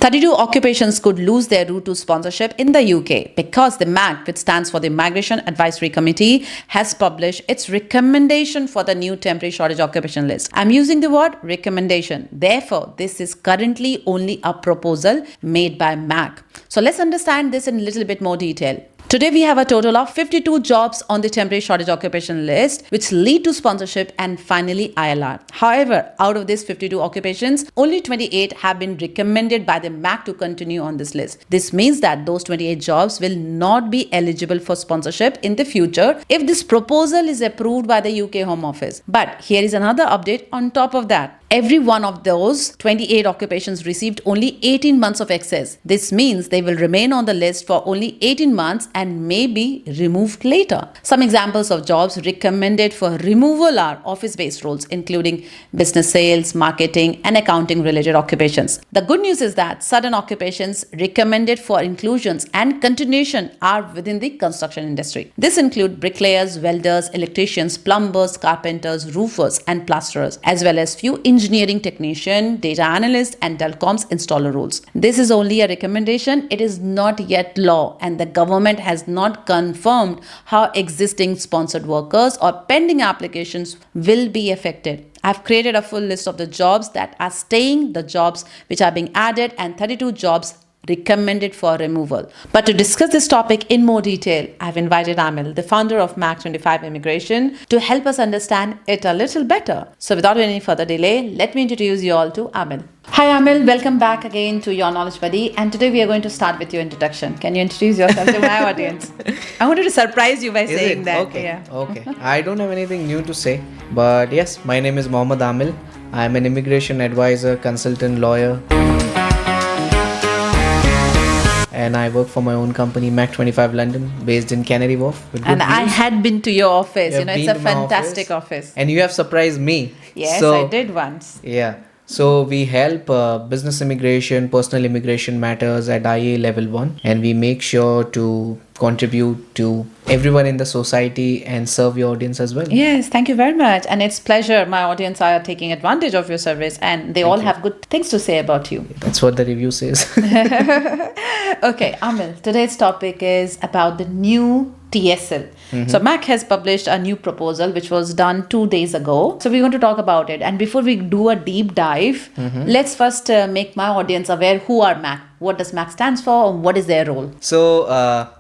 32 occupations could lose their route to sponsorship in the UK because the MAC, which stands for the Migration Advisory Committee, has published its recommendation for the new temporary shortage occupation list. I'm using the word recommendation. Therefore, this is currently only a proposal made by MAC. So let's understand this in a little bit more detail. Today, we have a total of 52 jobs on the temporary shortage occupation list, which lead to sponsorship and finally ILR. However, out of these 52 occupations, only 28 have been recommended by the MAC to continue on this list. This means that those 28 jobs will not be eligible for sponsorship in the future if this proposal is approved by the UK Home Office. But here is another update on top of that. Every one of those 28 occupations received only 18 months of access. This means they will remain on the list for only 18 months and may be removed later. Some examples of jobs recommended for removal are office-based roles, including business sales, marketing, and accounting related occupations. The good news is that certain occupations recommended for inclusions and continuation are within the construction industry. This includes bricklayers, welders, electricians, plumbers, carpenters, roofers, and plasterers, as well as few engineering technician, data analyst, and telecoms installer roles. This is only a recommendation. It is not yet law, and the government has not confirmed how existing sponsored workers or pending applications will be affected. I've created a full list of the jobs that are staying, the jobs which are being added, and 32 jobs recommended for removal. But to discuss this topic in more detail, I've invited Amil, the founder of MAK25 Immigration, to help us understand it a little better. So without any further delay, let me introduce you all to Amil. Hi Amil, welcome back again to Your Knowledge Buddy, and today we are going to start with your introduction. Can you introduce yourself to my audience? I wanted to surprise you by saying that. Okay. Yeah. Okay. I don't have anything new to say, but yes, my name is Mohammad Amil. I am an immigration advisor, consultant, lawyer, and I work for my own company, MAK25 London, based in Canary Wharf. And I had been to your office. You have It's been a to my fantastic office. And you have surprised me. Yes, I did once. Yeah. So we help business immigration, personal immigration matters at IA Level 1, and we make sure to contribute to everyone in the society and serve your audience as well. Yes, thank you very much. And it's pleasure. My audience are taking advantage of your service, and they all have good things to say about you. That's what the review says. Okay, Amil, today's topic is about the new TSL. So MAC has published a new proposal which was done 2 days ago. So we're going to talk about it. And before we do a deep dive, let's first make my audience aware who are MAC. What does MAC stands for? And what is their role? So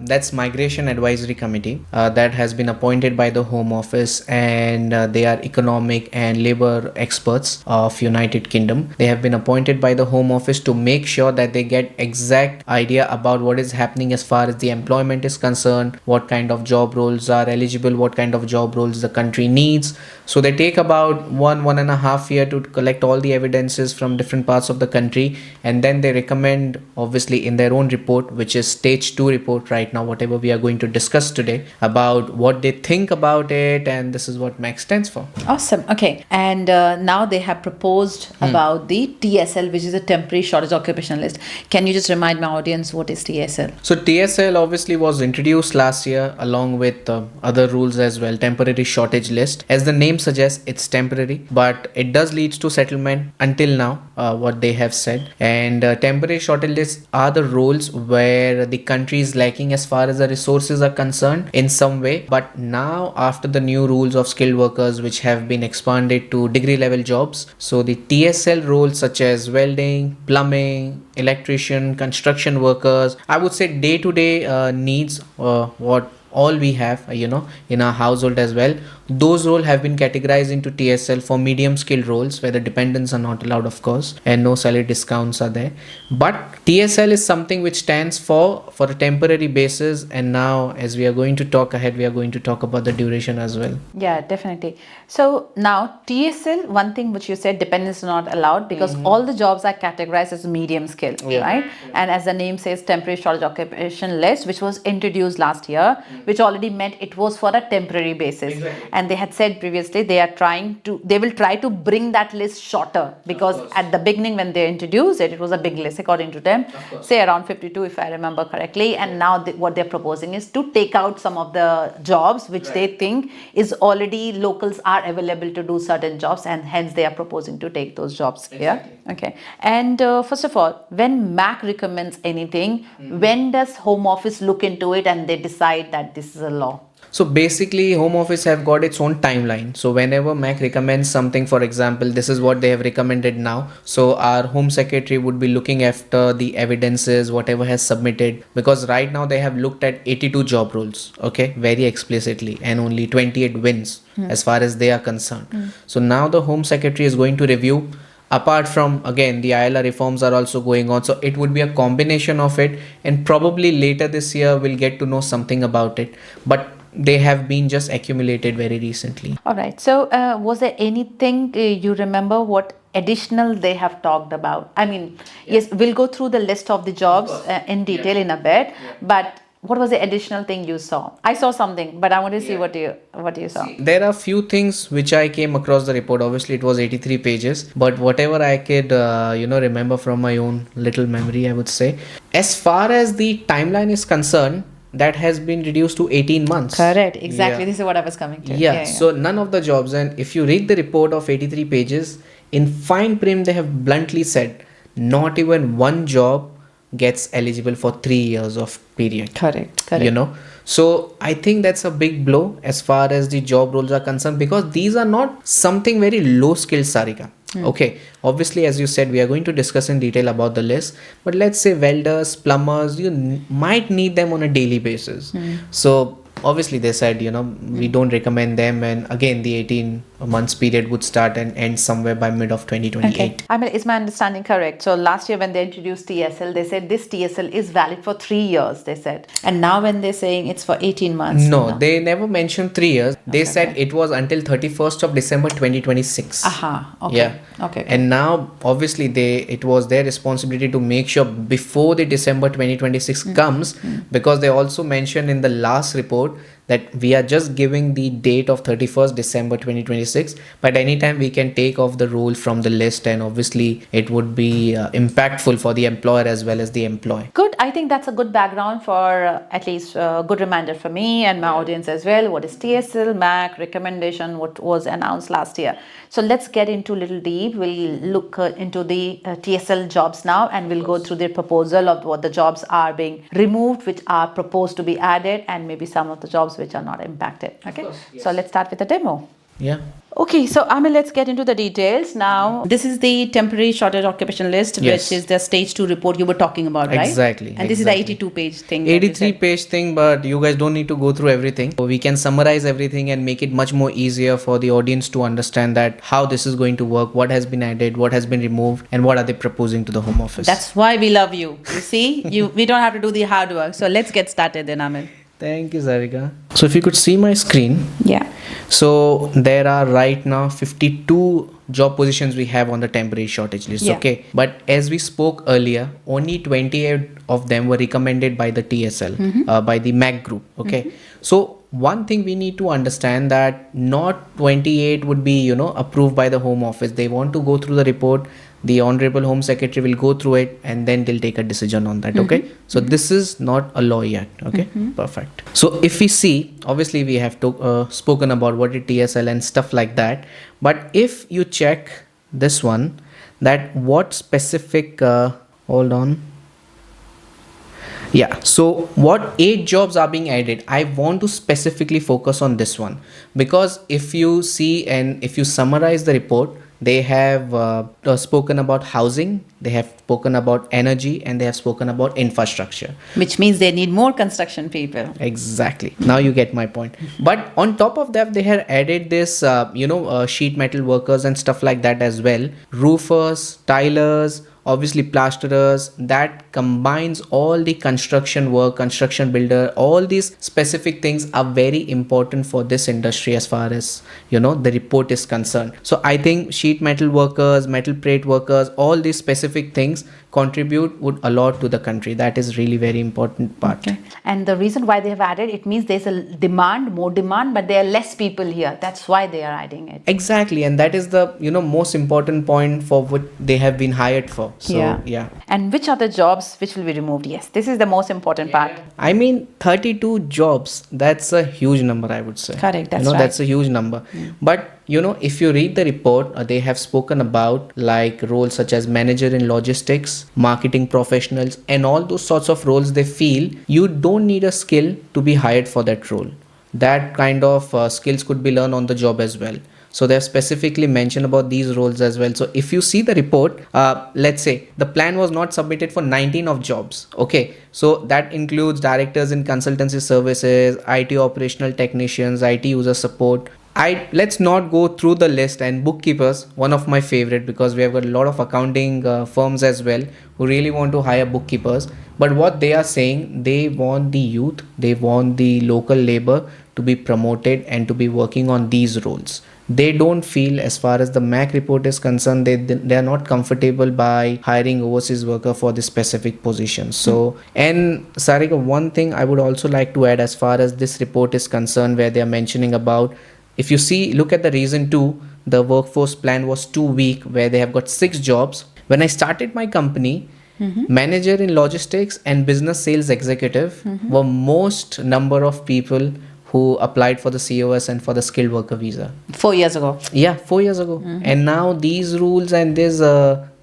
that's Migration Advisory Committee that has been appointed by the Home Office, and they are economic and labor experts of United Kingdom. They have been appointed by the Home Office to make sure that they get exact idea about what is happening as far as the employment is concerned, what kind of job roles are eligible, what kind of job roles the country needs. So they take about 1.5 years to collect all the evidences from different parts of the country, and then they recommend, obviously in their own report, which is stage 2 report right now, whatever we are going to discuss today, about what they think about it, and this is what MAC stands for. Awesome. Okay. And now they have proposed about the TSL, which is a temporary shortage occupation list. Can you just remind my audience what is TSL? So TSL obviously was introduced last year along with other rules as well, temporary shortage list. As the name suggests, it's temporary, but it does lead to settlement until now, what they have said. And temporary shortage list are the roles where the country is lacking as far as the resources are concerned in some way. But now, after the new rules of skilled workers, which have been expanded to degree level jobs, so the TSL roles such as welding, plumbing, electrician, construction workers, I would say day-to-day needs, what all we have, in our household as well, those roles have been categorized into TSL for medium skilled roles where the dependents are not allowed, of course, and no salary discounts are there. But TSL is something which stands for a temporary basis, and now as we are going to talk ahead, we are going to talk about the duration as well. Yeah, definitely. So now TSL, one thing which you said, dependents are not allowed because all the jobs are categorized as medium skill, right? And as the name says, temporary shortage occupation list, which was introduced last year, which already meant it was for a temporary basis. Exactly. And they had said previously they will try to bring that list shorter, because at the beginning when they introduced it was a big list according to them, say around 52 if I remember correctly. And now what they're proposing is to take out some of the jobs which they think is already locals are available to do certain jobs, and hence they are proposing to take those jobs here. Okay. And first of all, when MAC recommends anything, when does Home Office look into it and they decide that this is a law? So basically, Home Office have got its own timeline. So whenever MAC recommends something, for example, this is what they have recommended now. So our Home Secretary would be looking after the evidences, whatever has submitted, because right now they have looked at 82 job roles, okay, very explicitly, and only 28 wins as far as they are concerned. So now the Home Secretary is going to review. Apart from, again, the ILR reforms are also going on. So it would be a combination of it, and probably later this year we'll get to know something about it. But they have been just accumulated very recently. All right. So was there anything you remember what additional they have talked about? I mean, yes, we'll go through the list of the jobs in detail in a bit, but what was the additional thing you saw? I saw something, but I want to see what you saw. There are few things which I came across the report. Obviously, it was 83 pages, but whatever I could, remember from my own little memory, I would say. As far as the timeline is concerned, that has been reduced to 18 months. Correct. Exactly. This is what I was coming to. Yeah. So none of the jobs, and if you read the report of 83 pages, in fine print, they have bluntly said, not even one job gets eligible for 3 years of period. Correct. So I think that's a big blow as far as the job roles are concerned, because these are not something very low skilled, Sarika. Okay, obviously, as you said, we are going to discuss in detail about the list, but let's say welders, plumbers, you might need them on a daily basis. So obviously they said, we don't recommend them, and again the 18 months period would start and end somewhere by mid of 2028. Okay. I mean, is my understanding correct? So last year when they introduced TSL, they said this TSL is valid for 3 years, they said. And now when they're saying it's for 18 months. No, they never mentioned 3 years. They said it was until 31st of December 2026. Okay. Yeah. Okay. And now obviously it was their responsibility to make sure before the December 2026 comes, because they also mentioned in the last report that we are just giving the date of 31st December 2026, but anytime we can take off the role from the list, and obviously it would be impactful for the employer as well as the employee. Good. I think that's a good background for at least a good reminder for me and my audience as well. What is TSL, MAC, recommendation, what was announced last year. So let's get into a little deep. We'll look into the TSL jobs now, and we'll go through the proposal of what the jobs are being removed, which are proposed to be added, and maybe some of the jobs which are not impacted. Okay. So let's start with the demo. Yeah. Okay, so Amil, let's get into the details now. This is the temporary shortage occupation list, which is the stage 2 report you were talking about, right? Exactly. And this is the 82-page thing. 83-page thing, but you guys don't need to go through everything. So we can summarize everything and make it much more easier for the audience to understand that how this is going to work, what has been added, what has been removed, and what are they proposing to the Home Office. That's why we love you. You see, we don't have to do the hard work. So let's get started then, Amil. Thank you, Sarika. So if you could see my screen. Yeah. So there are right now 52 job positions we have on the temporary shortage list. Okay. But as we spoke earlier, only 28 of them were recommended by the TSL, by the MAC group. Okay. So one thing we need to understand that not 28 would be, approved by the Home Office. They want to go through the report. The Honorable Home Secretary will go through it, and then they'll take a decision on that. Okay. So this is not a law yet. Okay. Perfect. So if we see, obviously we have spoken about what is TSL and stuff like that. But if you check this one, that what specific, hold on. Yeah, so what 8 jobs are being added? I want to specifically focus on this one, because if you see and if you summarize the report, they have spoken about housing, they have spoken about energy, and they have spoken about infrastructure. Which means they need more construction people. Exactly. Now you get my point. But on top of that, they have added this, sheet metal workers and stuff like that as well. Roofers, tilers, obviously plasterers, that combines all the construction work, construction builder, all these specific things are very important for this industry as far as, the report is concerned. So I think sheet metal workers, metal plate workers, all these specific things contribute would a lot to the country. That is really very important part. Okay. And the reason why they have added, it means there's a more demand, but there are less people here. That's why they are adding it. Exactly, and that is the most important point for what they have been hired for. So yeah. And which are the jobs which will be removed? Yes, this is the most important part. I mean, 32 jobs, that's a huge number, I would say. Correct, that's right. That's a huge number. But if you read the report, they have spoken about like roles such as manager in logistics, marketing professionals, and all those sorts of roles. They feel you don't need a skill to be hired for that role. That kind of skills could be learned on the job as well. So they have specifically mentioned about these roles as well. So if you see the report, let's say the plan was not submitted for 19 of jobs. Okay. So that includes directors in consultancy services, IT operational technicians, IT user support. Let's not go through the list. And bookkeepers, one of my favorite, because we have got a lot of accounting firms as well who really want to hire bookkeepers. But what they are saying, they want the youth, they want the local labor to be promoted and to be working on these roles. They don't feel, as far as the MAC report is concerned, they are not comfortable by hiring overseas worker for this specific position. So, and Sarika, one thing I would also like to add as far as this report is concerned, where they are mentioning about, if you look at the reason 2, the workforce plan was too weak, where they have got 6 jobs. When I started my company, manager in logistics and business sales executive were most number of people who applied for the COS and for the skilled worker visa. 4 years ago. Yeah, 4 years ago. And now these rules and these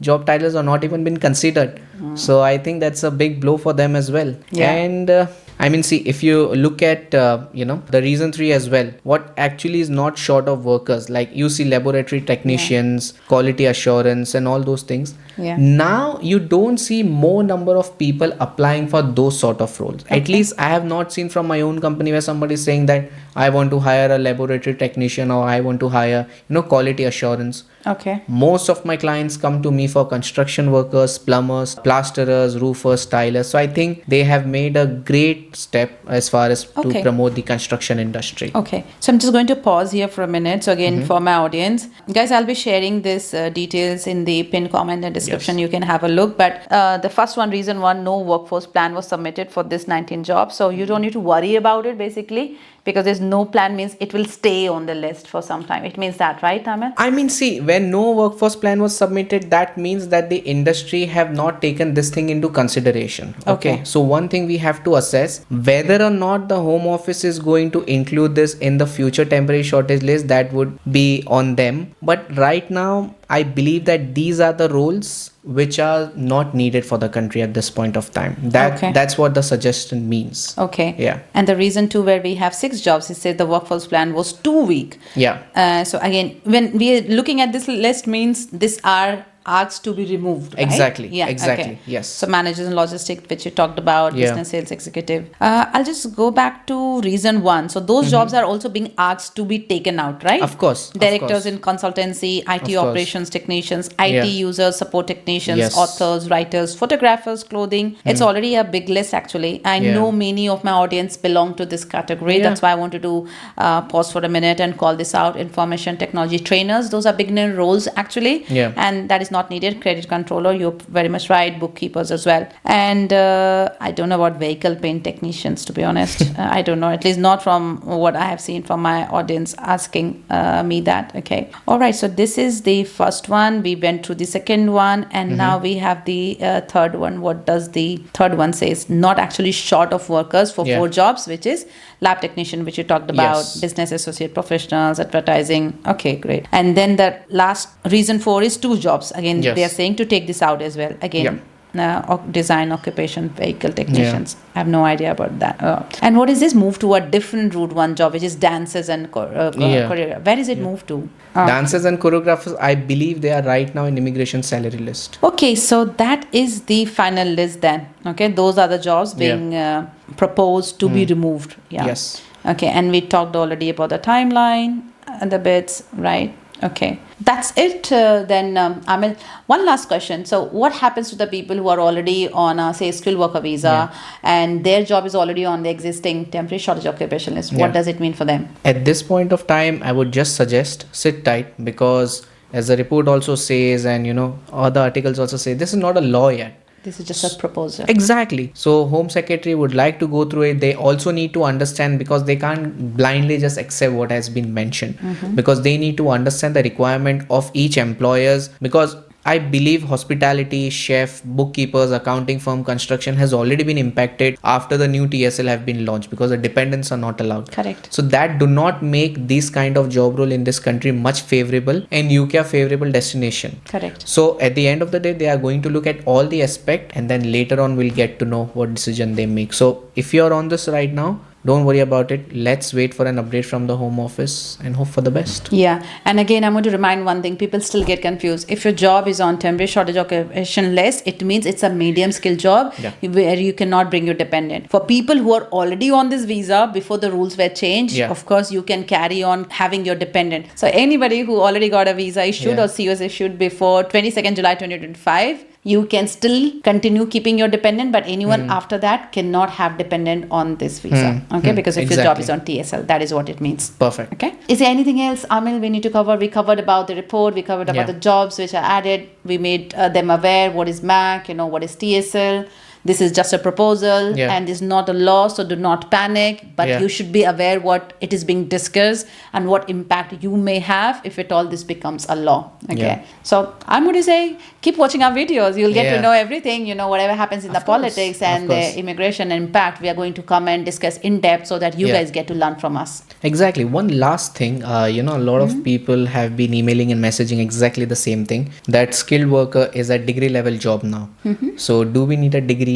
job titles are not even been considered. So I think that's a big blow for them as well. Yeah. And I mean, see, if you look at, the reason 3 as well, what actually is not short of workers, like you see laboratory technicians, quality assurance and all those things. Yeah. Now you don't see more number of people applying for those sort of roles. Okay. At least I have not seen from my own company where somebody is saying that I want to hire a laboratory technician or I want to hire, quality assurance. Okay. Most of my clients come to me for construction workers, plumbers, plasterers, roofers, tilers. So I think they have made a great step as far as to promote the construction industry. Okay. So I'm just going to pause here for a minute. So again, for my audience, guys, I'll be sharing this details in the pinned comment and description. Yes. You can have a look. But the first one, reason 1, no workforce plan was submitted for this 19 jobs. So you don't need to worry about it basically, because there's no plan means it will stay on the list for some time. It means that, right, Amil? I mean, see, when no workforce plan was submitted, that means that the industry have not taken this thing into consideration. Okay. So one thing we have to assess, whether or not the Home Office is going to include this in the future temporary shortage list, that would be on them. But right now, I believe that these are the roles which are not needed for the country at this point of time. That's what the suggestion means. Okay. Yeah. And the reason 2, where we have 6 jobs, it said the workforce plan was too weak. Yeah. So again, when we are looking at this list, means these are asked to be removed, right? Exactly. Yeah. Exactly. Okay. Yes. So managers in logistics, which you talked about, business sales executive. I'll just go back to reason 1. So those jobs are also being asked to be taken out, right? Of course. Directors in consultancy, IT operations technicians, IT users, support technicians, authors, writers, photographers, clothing. It's already a big list actually. I know many of my audience belong to this category. That's why I wanted to pause for a minute and call this out. Information technology trainers, those are beginner roles actually. Yeah. And that is not needed. Credit controller, you're very much right. Bookkeepers as well. And I don't know about vehicle paint technicians, to be honest. I don't know, at least not from what I have seen from my audience asking me that. Okay. All right. So this is the first one. We went through the second one, and now we have the third one. What does the third one says? Not actually short of workers for 4 jobs, which is lab technician, which you talked about, business associate professionals, advertising. Okay, great. And then the last reason 4 is 2 jobs. Again, they are saying to take this out as well. Again, design occupation, vehicle technicians. I have no idea about that. And what is this? Move to a different route 1 job, which is dancers and choreographers. Where is it moved to? Dancers and choreographers, I believe they are right now in immigration salary list. Okay, so that is the final list then. Okay, those are the jobs being proposed to be removed. Yeah. Yes. Okay, and we talked already about the timeline and the bits, right? Okay, that's it then, Amil. One last question. So, what happens to the people who are already on, say, skilled worker visa and their job is already on the existing temporary shortage occupation list? What does it mean for them? At this point of time, I would just suggest sit tight, because as the report also says, and other articles also say, this is not a law yet. This is just a proposal. Exactly. So Home Secretary would like to go through it. They also need to understand, because they can't blindly just accept what has been mentioned, because they need to understand the requirement of each employers, because I believe hospitality, chef, bookkeepers, accounting firm, construction has already been impacted after the new TSL have been launched, because the dependents are not allowed. Correct. So that do not make this kind of job role in this country much favorable and UK a favorable destination. Correct. So at the end of the day, they are going to look at all the aspect, and then later on we'll get to know what decision they make. So if you're on this right now, don't worry about it. Let's wait for an update from the Home Office and hope for the best. Yeah. And again, I'm going to remind one thing. People still get confused. If your job is on temporary shortage occupation list, it means it's a medium skill job where you cannot bring your dependent. For people who are already on this visa before the rules were changed, of course, you can carry on having your dependent. So anybody who already got a visa issued or COS issued before 22nd July 2025, you can still continue keeping your dependent, but anyone after that cannot have dependent on this visa. Okay, because if your job is on TSL, that is what it means. Perfect. Okay. Is there anything else, Amil, we need to cover? We covered about the report, we covered about the jobs which are added, we made them aware what is MAC, what is TSL. This is just a proposal and is not a law, so do not panic, but you should be aware what it is being discussed and what impact you may have if at all this becomes a law. Okay. So I'm going to say, keep watching our videos. You'll get to know everything, whatever happens in the politics and the immigration impact. We are going to come and discuss in depth so that you guys get to learn from us. Exactly. One last thing, a lot of people have been emailing and messaging exactly the same thing, that skilled worker is a degree level job now. So do we need a degree?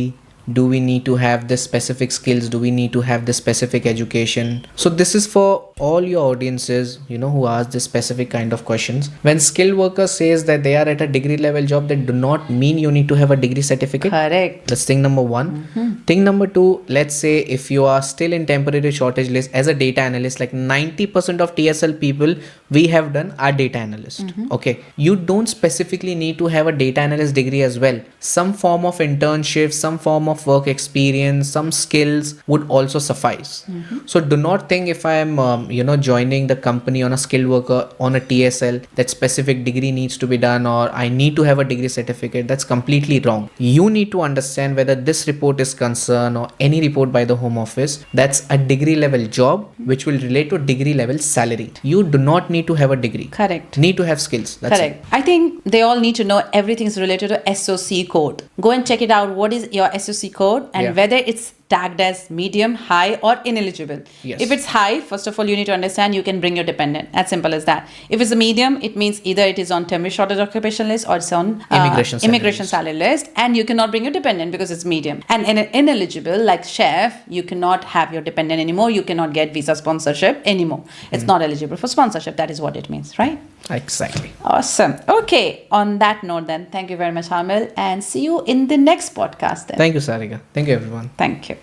Do we need to have the specific skills? Do we need to have the specific education? So this is for all your audiences, who ask this specific kind of questions. When skilled worker says that they are at a degree level job, that do not mean you need to have a degree certificate. Correct. That's thing number one. Thing number two, let's say if you are still in temporary shortage list as a data analyst, like 90% of TSL people we have done are data analyst. Okay. You don't specifically need to have a data analyst degree as well. Some form of internship, some form of work experience, some skills would also suffice. So do not think if I am joining the company on a skilled worker on a TSL, that specific degree needs to be done or I need to have a degree certificate. That's completely wrong. You need to understand whether this report is concerned or any report by the Home Office, that's a degree level job which will relate to degree level salary. You do not need to have a degree. Correct. Need to have skills. That's Correct. I think they all need to know everything is related to SOC code. Go and check it out. What is your SOC code and whether it's tagged as medium, high or ineligible. If it's high, first of all, you need to understand you can bring your dependent. As simple as that. If it's a medium, it means either it is on temporary shortage occupation list or it's on immigration salary list, and you cannot bring your dependent because it's medium. And in an ineligible, like chef, you cannot have your dependent anymore. You cannot get visa sponsorship anymore. It's not eligible for sponsorship. That is what it means, right? Exactly. Awesome. Okay. On that note then, thank you very much, Amil, and see you in the next podcast then. Thank you, Sarika. Thank you, everyone. Thank you.